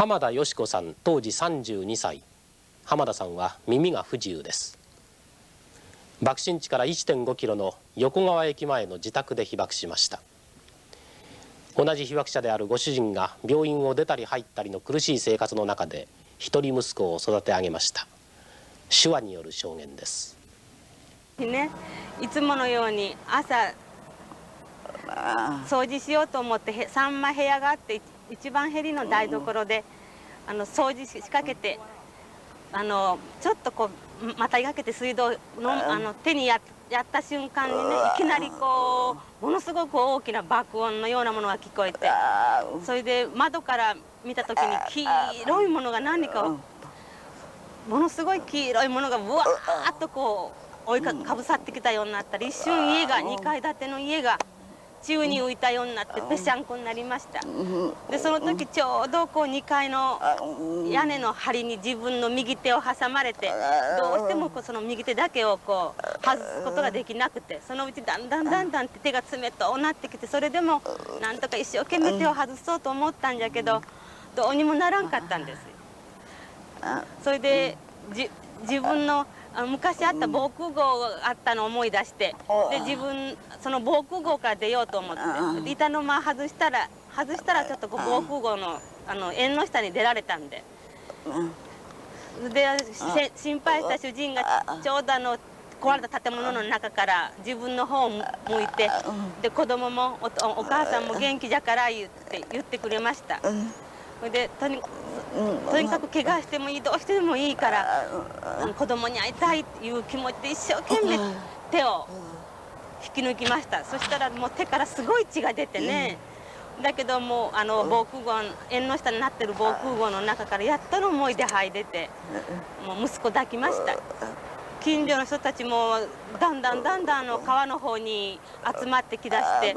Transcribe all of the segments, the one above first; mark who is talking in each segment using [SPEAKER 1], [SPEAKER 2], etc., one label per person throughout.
[SPEAKER 1] 浜田佳子さん、当時32歳。浜田さんは耳が不自由です。爆心地から 1.5 キロの横川駅前の自宅で被爆しました。同じ被爆者であるご主人が病院を出たり入ったりの苦しい生活の中で一人息子を育て上げました。手話による証言です。
[SPEAKER 2] ね、いつものように朝掃除しようと思って3枚部屋があって、一番へりの台所で掃除しかけて、ちょっとこうまたいがけて水道の手にやった瞬間にね、いきなりこうものすごく大きな爆音のようなものが聞こえて、それで窓から見た時に黄色いものが何かものすごい黄色いものがぶわーっとこう追いかぶさってきたようになったり、一瞬家が2階建ての家が宙に浮いたようになってぺしゃんこになりました。でその時ちょうどこう2階の屋根の梁に自分の右手を挟まれて、どうしてもその右手だけをこう外すことができなくて、そのうちだんだんって手が冷たくなってきて、それでもなんとか一生懸命手を外そうと思ったんじゃけど、どうにもならんかったんです。それで自分の昔あった防空壕があったのを思い出して、で自分その防空壕から出ようと思って、板の間外したらちょっとこう防空壕の縁の下に出られたんで、で心配した主人がちょうど壊れた建物の中から自分の方を向いて、で子供もお母さんも元気じゃから言ってくれました。それでとにかく怪我してもいい、どうしてでもいいから子供に会いたいという気持ちで一生懸命手を引き抜きました。そしたらもう手からすごい血が出てね、だけども防空壕、縁の下になってる防空壕の中からやっとの思いで這い出て、もう息子抱きました。近所の人たちもだんだん川の方に集まってきだして、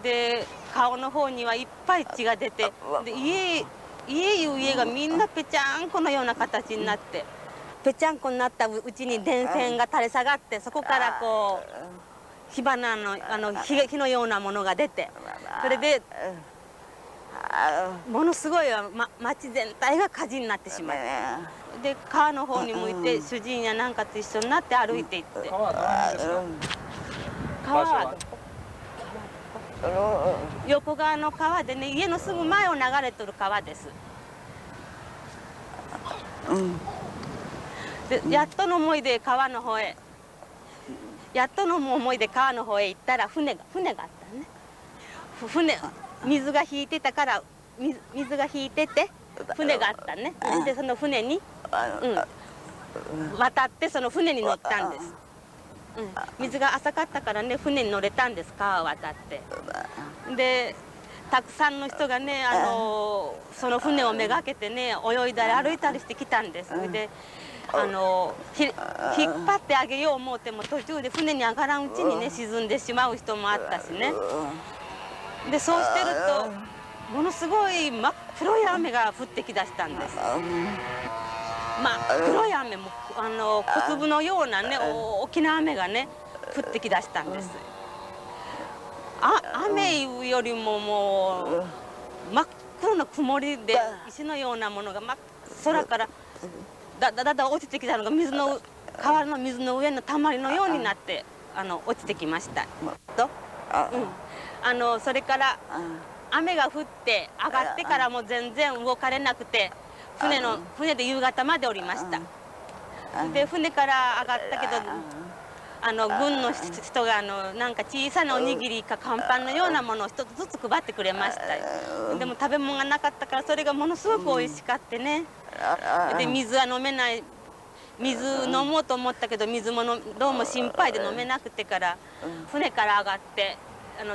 [SPEAKER 2] で顔の方にはいっぱい血が出て、で家がみんなぺちゃんこのような形になって、ぺちゃんこになったうちに電線が垂れ下がって、そこからこう火花の火のようなものが出て、それでものすごい町全体が火事になってしまって、で川の方に向いて主人やなんかと一緒になって歩いていって、川は横側の川でね、家のすぐ前を流れてる川です。でやっとの思いで川の方へ行ったら船があったね。水が引いてたから、水が引いてて船があったね。でその船に、渡ってその船に乗ったんです。水が浅かったからね、船に乗れたんです、川を渡って。でたくさんの人がね、その船をめがけてね、泳いだり歩いたりしてきたんです。で引っ張ってあげよう思うても、途中で船に上がらんうちにね沈んでしまう人もあったしね。でそうしてるとものすごい真っ黒い雨が降ってきだしたんです。真っ黒い雨も小粒のようなね、大きな雨がね降ってきだしたんです。雨いうよりももう真っ黒な曇りで、石のようなものが空からだ落ちてきたのが川の水の上のたまりのようになって落ちてきました。それから雨が降って上がってからも全然動かれなくて、船で夕方までおりました。で船から上がったけど、軍の人がなんか小さなおにぎりか乾パンのようなものを一つずつ配ってくれました。でも食べ物がなかったから、それがものすごくおいしかってね。で水は飲めない、水飲もうと思ったけど水もどうも心配で飲めなくてから、船から上がって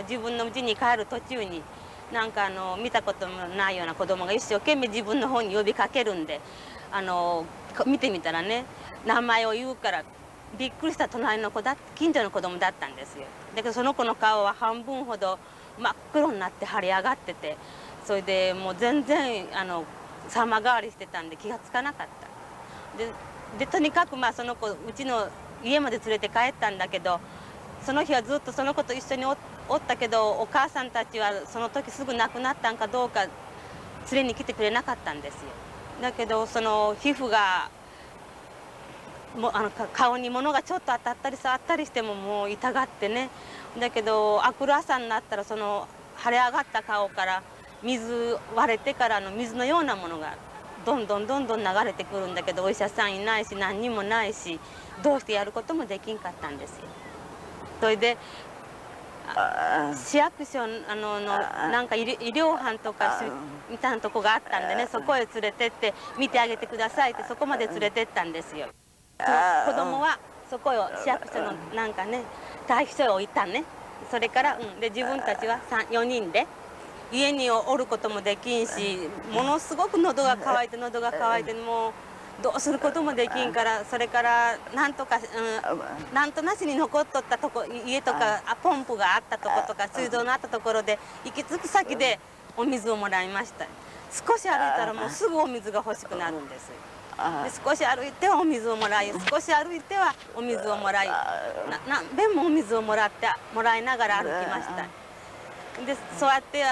[SPEAKER 2] 自分の家に帰る途中に、なんか見たこともないような子供が一生懸命自分の方に呼びかけるんで、見てみたらね、名前を言うからびっくりした。近所の子供だったんですよ。だけどその子の顔は半分ほど真っ黒になって腫れ上がってて、それでもう全然様変わりしてたんで気がつかなかった。でとにかくその子うちの家まで連れて帰ったんだけど、その日はずっとその子と一緒におったけど、お母さんたちはその時すぐ亡くなったんかどうか連れに来てくれなかったんですよ。だけどその皮膚が顔に物がちょっと当たったり触ったりしてももう痛がってね。だけど明くる朝になったらその腫れ上がった顔から水割れてからの水のようなものがどんどん流れてくるんだけど、お医者さんいないし何にもないし、どうしてやることもできんかったんですよ。それで市役所のなんか医療班とかみたいなとこがあったんでね、そこへ連れてって見てあげてくださいって、そこまで連れてったんですよ。子供はそこを市役所のなんかね待避所へ置いたね。それから、で自分たちは4人で家におることもできんし、ものすごく喉が渇いてもうどうすることもできんから、それからなんとか、なんとなしに残っとったとこ家とかポンプがあったとことか水道のあったところで行き着く先でお水をもらいました。少し歩いたらもうすぐお水が欲しくなるんです。で少し歩いてはお水をもらい、少し歩いてはお水をもらい、何べんもお水をもらいながら歩きました。でそうやって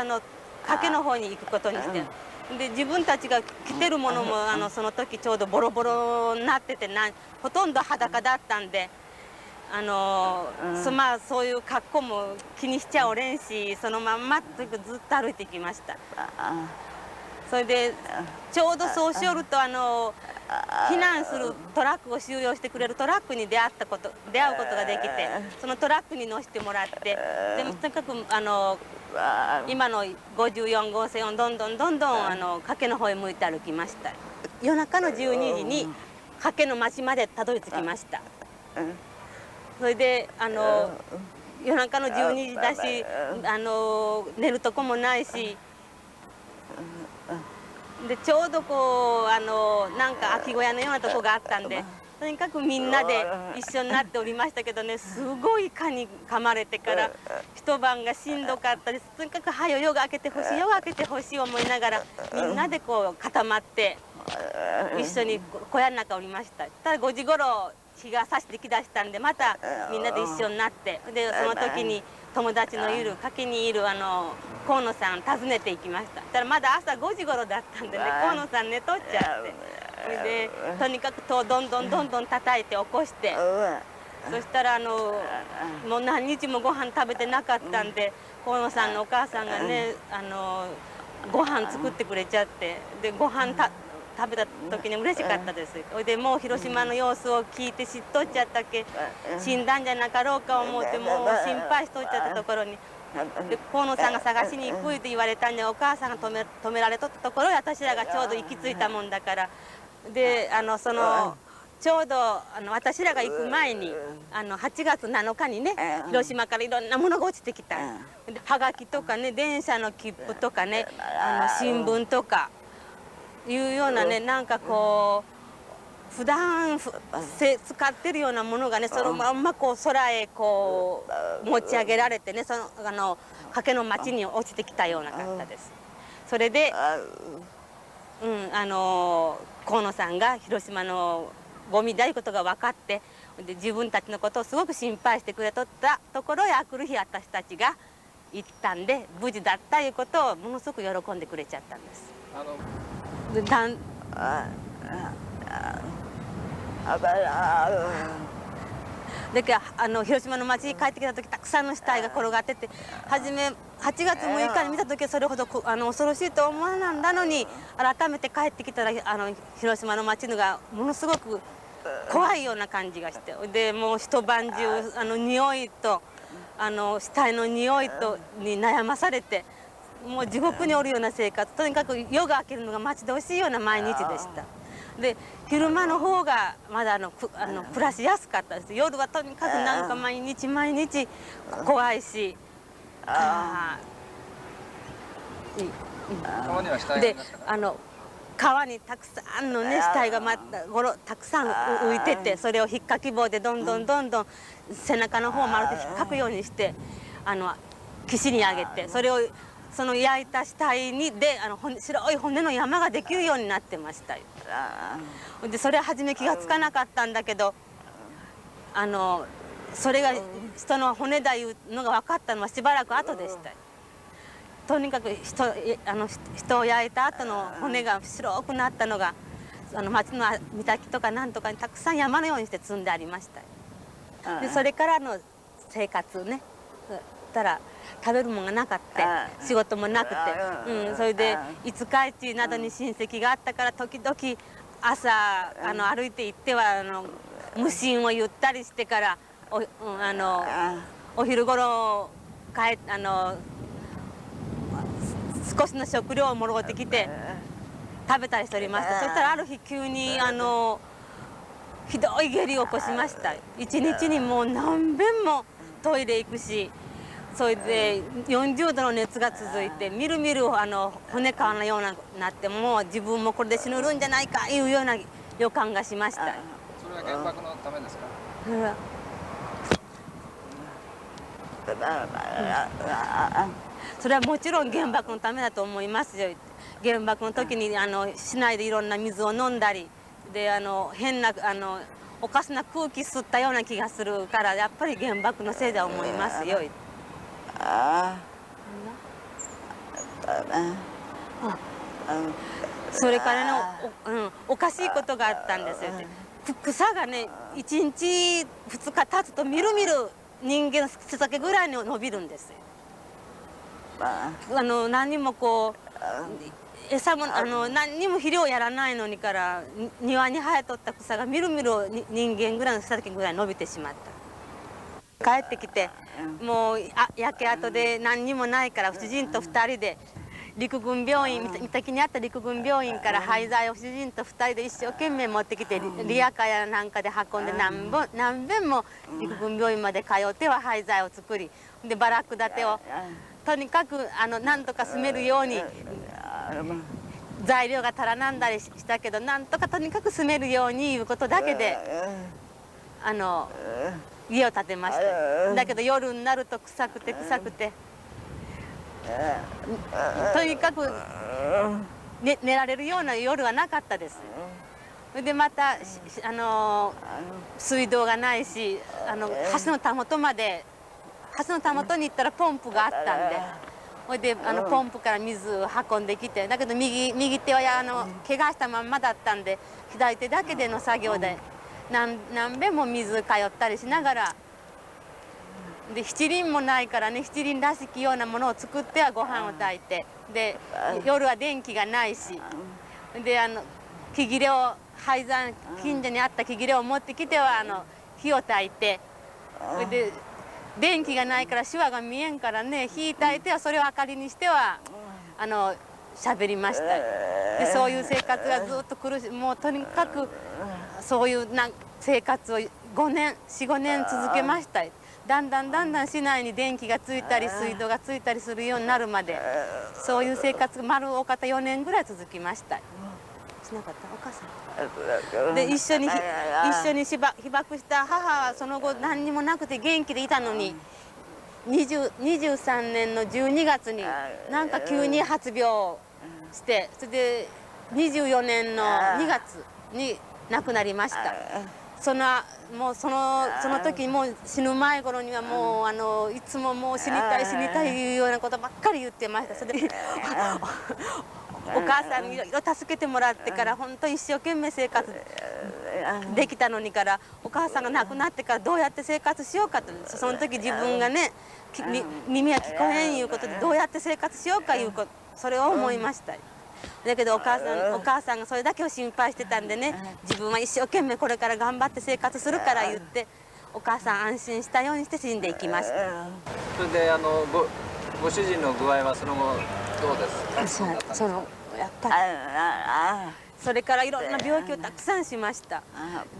[SPEAKER 2] 崖の方に行くことにして、で自分たちが着てるものもその時ちょうどボロボロになってて、ほとんど裸だったんで、まあそういう格好も気にしちゃおれんし、そのまんまずっと歩いてきました。それでちょうどそうしよると避難するトラックを収容してくれるトラックに出会うことができて、そのトラックに乗せてもらって、でとにかく今の54号線をどんどん崖の方へ向いて歩きました。夜中の12時に崖の町までたどり着きました。それで夜中の12時だし寝るとこもないし、でちょうどこうなんか空き小屋のようなとこがあったんで、とにかくみんなで一緒になっておりましたけどね、すごい蚊に噛まれてから一晩がしんどかったです。とにかく「はよ夜が明けてほしい夜が明けてほしい」思いながらみんなでこう固まって一緒に小屋の中おりました。ただ5時頃日が差してきだしたんで、またみんなで一緒になって、でその時に友達のいる崖にいる河野さん訪ねて行きました。たらまだ朝5時頃だったんでね、河野さん寝とっちゃって、それでとにかくどんどん叩いて起こして、そしたらもう何日もご飯食べてなかったんで、河野さんのお母さんがねご飯作ってくれちゃって、でご飯食べた時に嬉しかったです。それでもう広島の様子を聞いて知っとっちゃったっけ、死んだんじゃなかろうか思ってもう心配しとっちゃったところに、で河野さんが探しに行くって言われたんで、お母さんが止められとったところへ私らがちょうど行き着いたもんだから、でちょうど私らが行く前に8月7日にね、広島からいろんなものが落ちてきた。はがきとかね、電車の切符とかね、新聞とかいうようなね、なんかこう普段使ってるようなものがね、そのまんまこう空へこう持ち上げられてね、崖の町に落ちてきたような方です。それで河野さんが広島のゴミであることが分かって、で自分たちのことをすごく心配してくれとったところへ、あくる日私たちが行ったんで無事だったいうことをものすごく喜んでくれちゃったんです。だから広島の町に帰ってきた時、たくさんの死体が転がってて、初め8月6日に見た時はそれほど恐ろしいと思わなんだのに、改めて帰ってきたら広島の町のがものすごく怖いような感じがして、でもう一晩中匂いと死体の匂いに悩まされて、もう地獄におるような生活、とにかく夜が明けるのが待ち遠しいような毎日でした。で昼間の方がまだ暮らしやすかったです。夜はとにかくなんか毎日怖いし、で川にたくさんのね死体がたくさん浮いてて、それを引っかき棒でどんどん背中の方を丸く引っかくようにして岸に上げて、その焼いた死体で白い骨の山ができるようになってましたよ。でそれは初め気がつかなかったんだけど、それが人の骨だいうのが分かったのはしばらく後でした。とにかく人を焼いた後の骨が白くなったのが町の岬とかなんとかにたくさん山のようにして積んでありました。でそれからの生活ね、たら食べるものがなかった仕事もなくて、それで五日市などに親戚があったから時々朝歩いて行っては無心をゆったりしてからお昼ごろ少しの食料をもろってきて食べたりしておりました。そしたらある日急にひどい下痢を起こしました。一日にもう何遍もトイレ行くし、それで40度の熱が続いてみるみる骨皮のようになって、もう自分もこれで死ぬるんじゃないかいうような予感がしました。
[SPEAKER 3] それは原爆のためですか？
[SPEAKER 2] それはもちろん原爆のためだと思いますよ。原爆の時に市内でいろんな水を飲んだりで変なおかしな空気吸ったような気がするから、やっぱり原爆のせいだと思いますよ。それからおかしいことがあったんですよ。草がね1日2日経つとみるみる人間の背丈ぐらいに伸びるんですよ。何にもこう餌も何にも肥料やらないのにから庭に生えとった草がみるみる人間ぐらいの背丈ぐらい伸びてしまった。帰ってきてもう焼け跡で何にもないから主人と2人で陸軍病院、三滝にあった陸軍病院から廃材を主人と2人で一生懸命持ってきてリヤカーやなんかで運んで何遍も陸軍病院まで通っては廃材を作り、でバラック建てをとにかくなんとか住めるように材料が足らなんだりしたけど、なんとかとにかく住めるようにいうことだけで家を建てました。だけど夜になると臭くて臭くてとにかく、寝られるような夜はなかったです。でまた水道がないし橋のたもとまで橋のたもとに行ったらポンプがあったんで、それでポンプから水を運んできて、だけど右手は怪我したまんまだったんで左手だけでの作業で何遍も水通ったりしながら。で七輪もないからね、七輪らしきようなものを作ってはご飯を炊いて、で夜は電気がないし、で木切れを廃材近所にあった木切れを持ってきては火を焚いて、で電気がないから手話が見えんからね、火焚いてはそれを明かりにしては喋りました。でそういう生活がずっと苦しい、もうとにかくそういう生活を4、5年続けました。だんだん市内に電気がついたり水道がついたりするようになるまで、そういう生活が丸お方4年ぐらい続きました。しなかったお母さんで一緒に被爆した母はその後何にもなくて元気でいたのに、23年の12月になんか急に発病して、それで24年の2月に亡くなりました。もうその時もう死ぬ前頃にはもういつももう死にたいいうようなことばっかり言ってました。それでお母さんにいろいろ助けてもらってから本当一生懸命生活できたのにから、お母さんが亡くなってからどうやって生活しようかと、その時自分がね耳が聞こえんいうことでどうやって生活しようかいうこと、それを思いました。だけどお母さんがそれだけを心配してたんでね、自分は一生懸命これから頑張って生活するから言って、お母さん安心したようにして死んでいきました。
[SPEAKER 3] それでご主人の具合はその後どうですか？
[SPEAKER 2] やっぱりそれからいろんな病気をたくさんしました。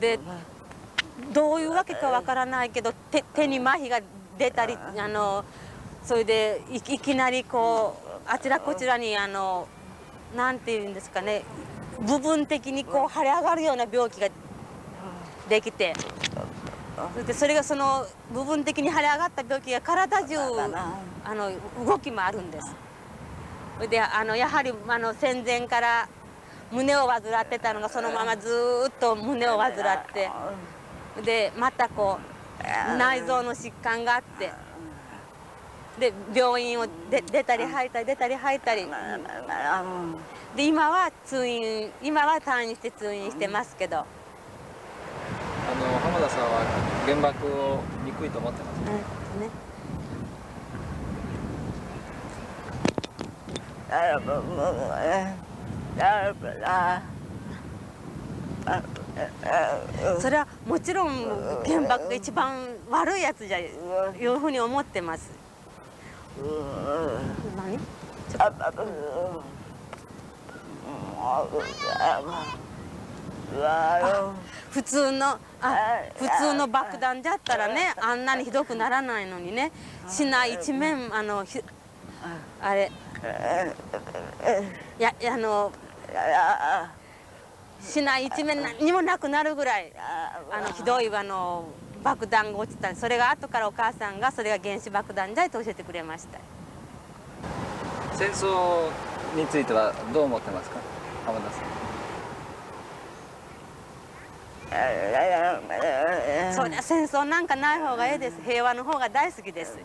[SPEAKER 2] でどういうわけかわからないけど手に麻痺が出たりそれでいきなりこうあちらこちらになんていうんですかね、部分的にこう腫れ上がるような病気ができて、それがその部分的に腫れ上がった病気が体中動きもあるんです。でやはり戦前から胸を患ってたのがそのままずっと胸を患ってでまたこう内臓の疾患があってで病院を出たり入ったり出たり入ったりで今は退院して通院してますけど、
[SPEAKER 3] 浜田さんは原爆を憎いと思ってますか？
[SPEAKER 2] ね、それはもちろん原爆が一番悪いやつじゃいうふうに思ってます。何？普通の爆弾じゃったらね、あんなにひどくならないのにね、市内一面あれ市内一面何にもなくなるぐらいひどい爆弾が落ちた。それが後からお母さんがそれが原子爆弾じゃと教えてくれました。
[SPEAKER 3] 戦争についてはどう思ってますか、浜田さん？
[SPEAKER 2] そりゃ戦争なんかない方がいいです。平和の方が大好きです。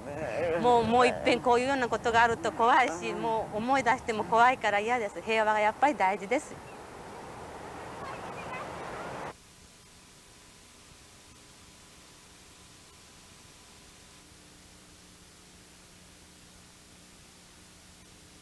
[SPEAKER 2] もういっぺんこういうようなことがあると怖いし、もう思い出しても怖いから嫌です。平和がやっぱり大事です。